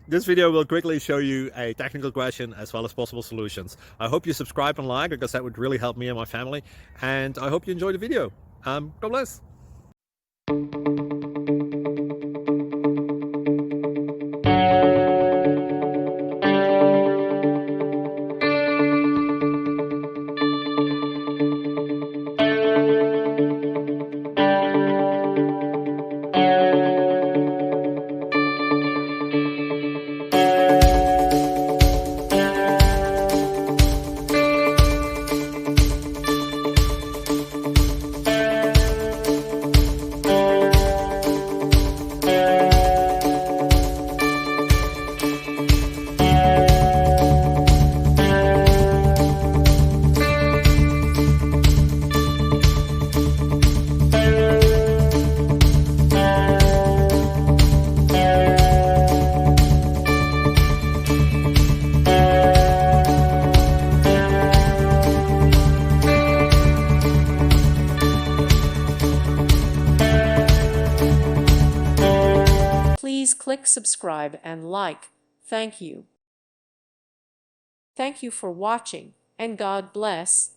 This video will quickly show you a technical question as well as possible solutions. I hope you subscribe and like, because that would really help me and my family. And I hope you enjoy the video. God bless. Please click subscribe and like. Thank you. Thank you for watching, and God bless.